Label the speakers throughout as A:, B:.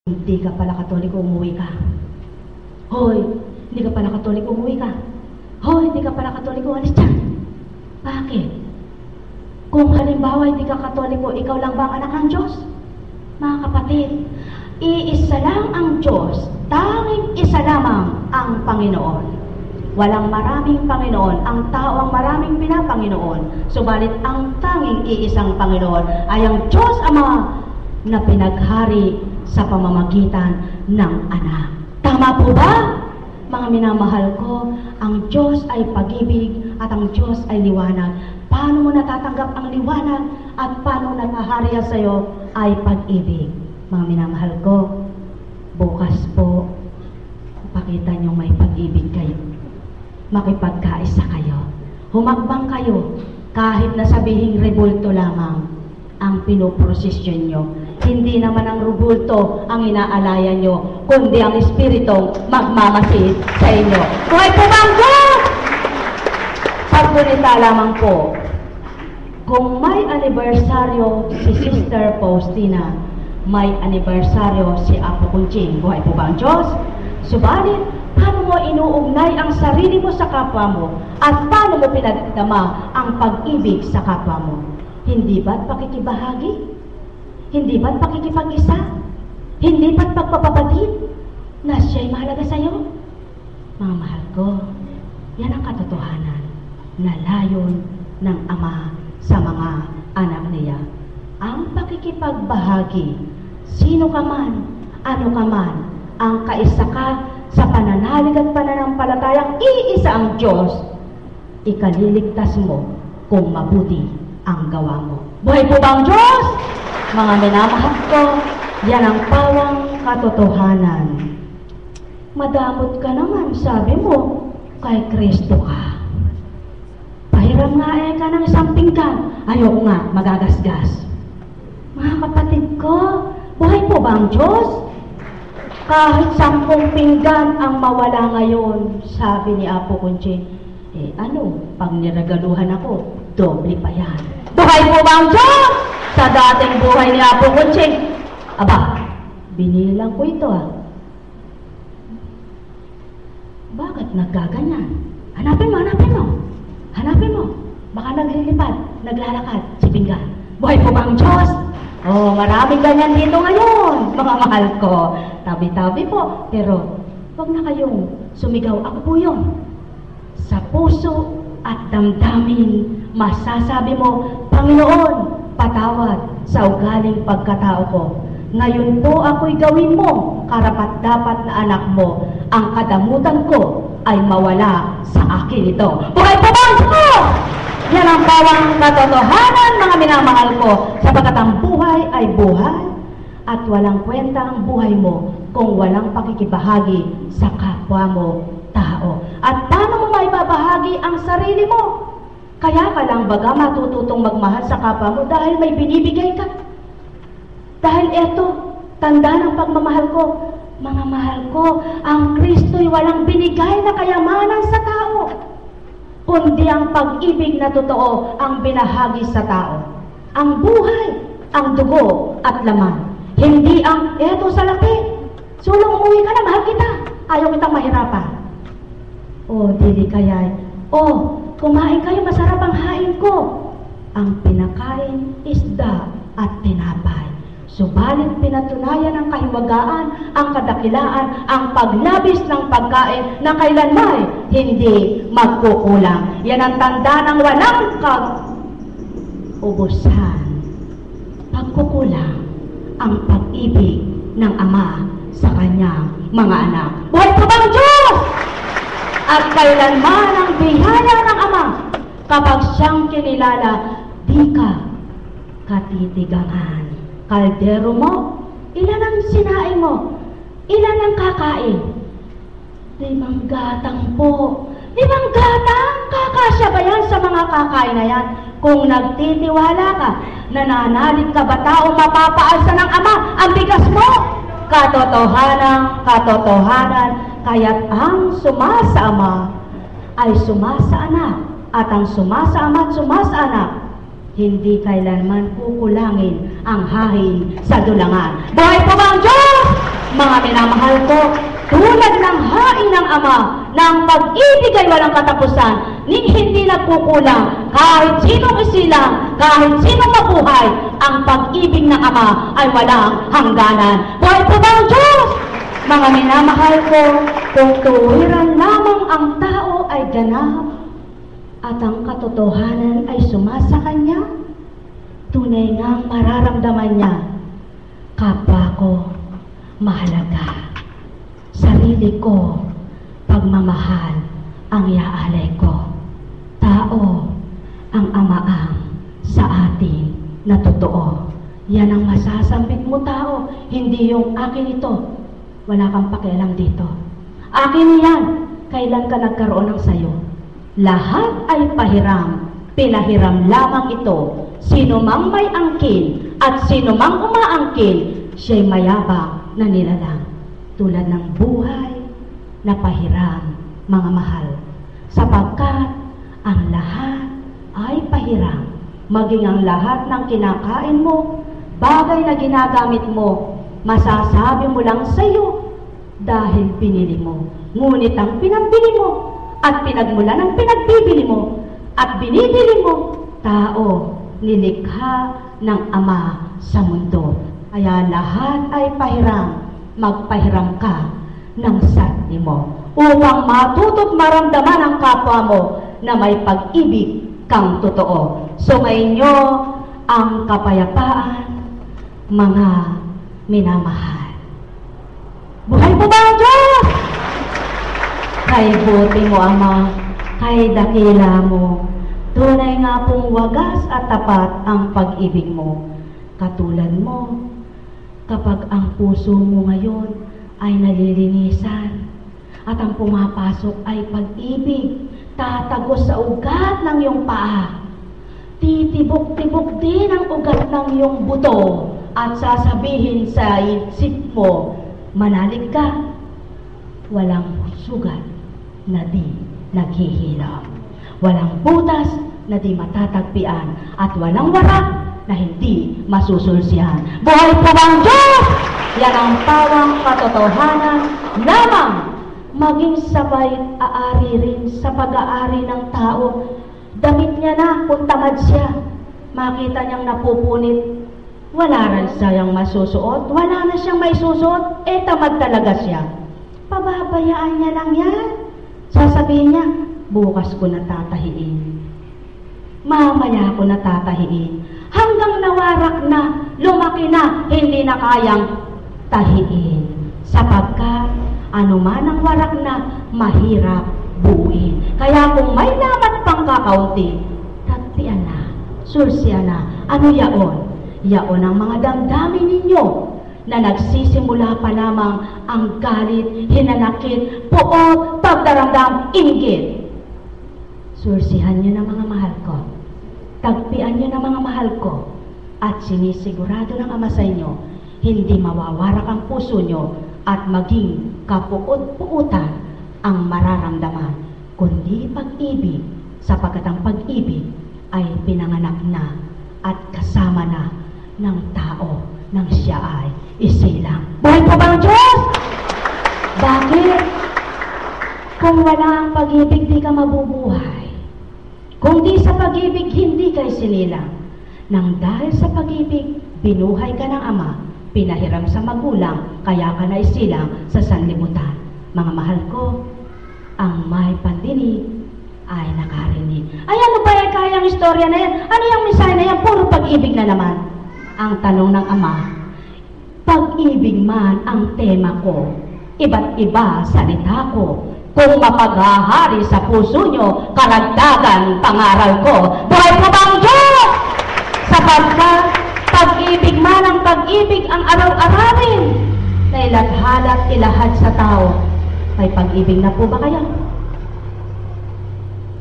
A: Hindi ka pala Katoliko, umuwi ka. Hoy, hindi ka pala Katoliko, umuwi ka. Hoy, hindi ka pala Katoliko, alis dyan. Bakit? Kung halimbawa hindi ka Katoliko, ikaw lang ba ang anak ng Diyos? Mga kapatid, iisa lang ang Diyos, tanging isa lamang ang Panginoon. Walang maraming Panginoon, ang tao ang maraming pinapanginoon. Subalit ang tanging iisang Panginoon ay ang Diyos Ama na pinaghari sa pamamagitan ng anak. Tama po ba? Mga minamahal ko, ang Diyos ay pag-ibig at ang Diyos ay liwanag. Paano mo natatanggap ang liwanag at paano nakahariya sa iyo ay pag-ibig? Mga minamahal ko, bukas po, pakita niyo may pag-ibig kayo. Makipagkaisa kayo. Humakbang kayo kahit na sabihing rebulto lamang ang pinoprosesyon nyo. Hindi naman ang rebulto ang inaalaya nyo, kundi ang Espiritong magmamasid sa inyo. Buhay po ba ang Diyos? Pagkunita lamang po, kung may anibersaryo si Sister Faustina, may anibersaryo si Apo Kunching. Buhay po ba ang Diyos? Subalit, paano mo inuugnay ang sarili mo sa kapwa mo at paano mo pinagdama ang pag-ibig sa kapwa mo? Hindi ba't pakikibahagi? Hindi ba't pakikipag-isa? Hindi ba't pagpapabatid na siya'y mahalaga sa iyo? Mga mahal ko, yan ang katotohanan na layon ng Ama sa mga anak niya. Ang pakikipagbahagi, sino ka man, ano ka man, ang kaisa ka sa pananalig at pananampalatayang iisa ang Diyos, ikaliligtas mo kung mabuti ang gawa mo. Buhay po ba ang Diyos? Mga minamahal ko, yan ang pawang katotohanan. Madamot ka naman, sabi mo, kay Kristo ka. Pahiram nga ka ng isang pinggan. Ayoko nga, magagasgas. Mga kapatid ko, buhay po ba ang Diyos? Kahit 10 pinggan ang mawala ngayon, sabi ni Apo Kunching, pag niregaluhan ako, doble pa yan. Buhay po ba ang Diyos? Sa dating buhay ni Apo Kunching, aba, binilang ko ito Bakit nagkaganyan? Hanapin mo. Hanapin mo. Baka naglilipad, naglalakad, si pinggan. Buhay po ba ang Diyos? Oh, maraming ganyan dito ngayon, mga mahal ko. Tabi-tabi po, pero huwag na kayong sumigaw. Ako po yun. Sa puso at damdamin, masasabi mo, Panginoon, patawad sa ugaling pagkatao ko. Ngayon po ako'y gawin mo, karapat-dapat na anak mo. Ang kadamutan ko ay mawala sa akin ito. Buhay po ba ang Diyos? Yan ang bawang katotohanan, mga minamahal ko, sapagkat ang buhay ay buhay at walang kwenta ang buhay mo kung walang pakikibahagi sa kapwa mo tao. At paano mo maibabahagi ang sarili mo? Kaya ka lang baga matututong magmahal sa kapwa mo dahil may binibigay ka. Dahil eto, tanda ng pagmamahal ko, mga mahal ko, ang Kristo'y walang binigay na kayamanan sa tao, kundi ang pag-ibig na totoo ang binahagi sa tao. Ang buhay, ang dugo at laman. Hindi ang eto sa laki. Sulong umuwi ka na, mahal kita. Ayaw kitang mahirapan. Dili kaya. Kumain kayo, masarap ang hain ko. Ang pinakain, isda at tinapay. Subalit pinatunayan ang kahiwagaan, ang kadakilaan, ang paglabis ng pagkain na kailanman hindi magkukulang. Yan ang tanda ng walang ubusan. Pagkukulang ang pag-ibig ng Ama sa kanyang mga anak. Buhay po bang Diyos? At kailanman ang biyaya ng Ama, kapag siyang kinilala, di ka katitigangan. Kaldero mo, ilan ang sinain mo? Ilan ang kakain? 5 gatang po. 5 gatang? Kakasya ba yan sa mga kakain na yan? Kung nagtitiwala ka, nananalig ka ba taong mapapaasa ng Ama ang bigas mo? Katotohanan, kaya't ang sumasa Ama ay sumasa anak, at ang sumasa Ama at sumasa anak, hindi kailanman kukulangin ang hahin sa dulangan. Buhay po ba ang Diyos? Mga minamahal ko, tulad ng hain ng Ama, na ang pag-ibig ay walang katapusan, hindi nagkukulang, kahit sinong isilang, kahit sinong mabuhay, ang pag-ibig ng Ama ay walang hangganan. Buhay po ba ang Diyos? Mga minamahal ko, kung tuwiran lamang ang tao ay ganap, at ang katotohanan ay sumasa kanya, tunay ngang mararamdaman niya, kapwa ko mahalaga, sarili ko pagmamahal ang iaalay ko, tao ang amaang sa atin na totoo. Yan ang masasambit mo, tao, hindi yung akin ito, wala kang pakialam dito, akin yan, kailan ka nagkaroon ng sayo. Lahat ay pahiram, pinahiram lamang ito. Sino mang may angkin at sino mang umaangkin, siya'y mayabang na nilalang. Tulad ng buhay na pahiram, mga mahal. Sapagkat ang lahat ay pahiram. Maging ang lahat ng kinakain mo, bagay na ginagamit mo, masasabi mo lang sa iyo dahil pinili mo. Ngunit ang pinambili mo at pinagmula ng pinagbibili mo at binibili mo, tao, nilikha ng Ama sa mundo. Kaya lahat ay pahiram, magpahiram ka ng sarili mo upang matuto't maramdaman ang kapwa mo na may pag-ibig kang totoo. Sumainyo ang kapayapaan, mga minamahal. Buhay po ba ang Diyos? Kay buti mo, Ama, kay dakila mo, tunay nga pong wagas at tapat ang pag-ibig mo. Katulad mo, kapag ang puso mo ngayon ay nalilinisan at ang pumapasok ay pag-ibig, tatagos sa ugat ng iyong paa. Titibok-tibok din ang ugat ng iyong buto at sasabihin sa isip mo, manalig ka, walang sugat na di naghihirap. Walang butas na di matatagpian at walang warak na hindi masusulsihan. Buhay po bang Diyos? Yan ang tawang katotohanan lamang. Maging sabay aari rin sa pag-aari ng tao. Damit niya na kung tamad siya. Makita niyang napupunit. Wala rin siyang masusuot. Wala na siyang may susuot. Tamad talaga siya. Pababayaan niya lang yan. Sasabihin niya, bukas ko natatahiin. Mamaya ko natatahiin. Hanggang nawarak na, lumaki na, hindi na kayang tahiin. Sapagkat anuman ang warak na, mahirap buuin. Kaya kung may lamat pang kakaunti, tagpian na, sulsiyan na. Ano yaon? Yaon ang mga damdamin ninyo na nagsisimula pa lamang ang galit, hinanakit, puot, pagdaramdam, inggit. Sursihan niyo na mga mahal ko. Tagpian niyo na mga mahal ko. At sinisigurado ng Ama sa inyo, hindi mawawarak ang puso niyo at maging kapuot-puutan ang mararamdaman, kundi pag-ibig, sapagkat ang pag-ibig ay pinanganak na at kasama na ng tao nang siya ay isilang. Buhay po ba ang Diyos? Bakit? Kung wala ang pag-ibig, di ka mabubuhay. Kung di sa pag-ibig, hindi ka isinilang. Nang dahil sa pag-ibig, binuhay ka ng Ama, pinahiram sa magulang, kaya ka na isilang sa sanlibutan. Mga mahal ko, ang may pandinig ay nakarinig. Ay, ano ba yung kayang istorya na yan? Ano yung mensahe na yan? Puro pag-ibig na naman. Ang tanong ng Ama, pag-ibig man ang tema ko, iba't iba salita ko. Kung mapaghahari sa puso nyo, karagdagan pangaral ko. Buhay po ba ang Diyos? Sapagkat pag-ibig man ang pag-ibig ang araw-arawin na ilathalat ilahad sa tao. May pag-ibig na po ba kayo?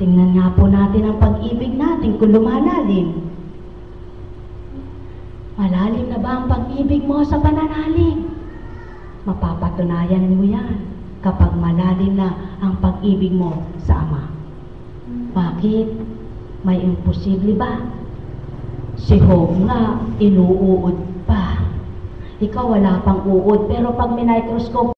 A: Tingnan nga po natin ang pag-ibig natin kung lumalalim. Malalim na ba ang pag-ibig mo sa pananalig? Mapapatunayan mo yan kapag malalim na ang pag-ibig mo sa Ama. Bakit? May imposible ba? Si Job nga, inuuod pa. Ikaw wala pang uod, pero pag minicroscope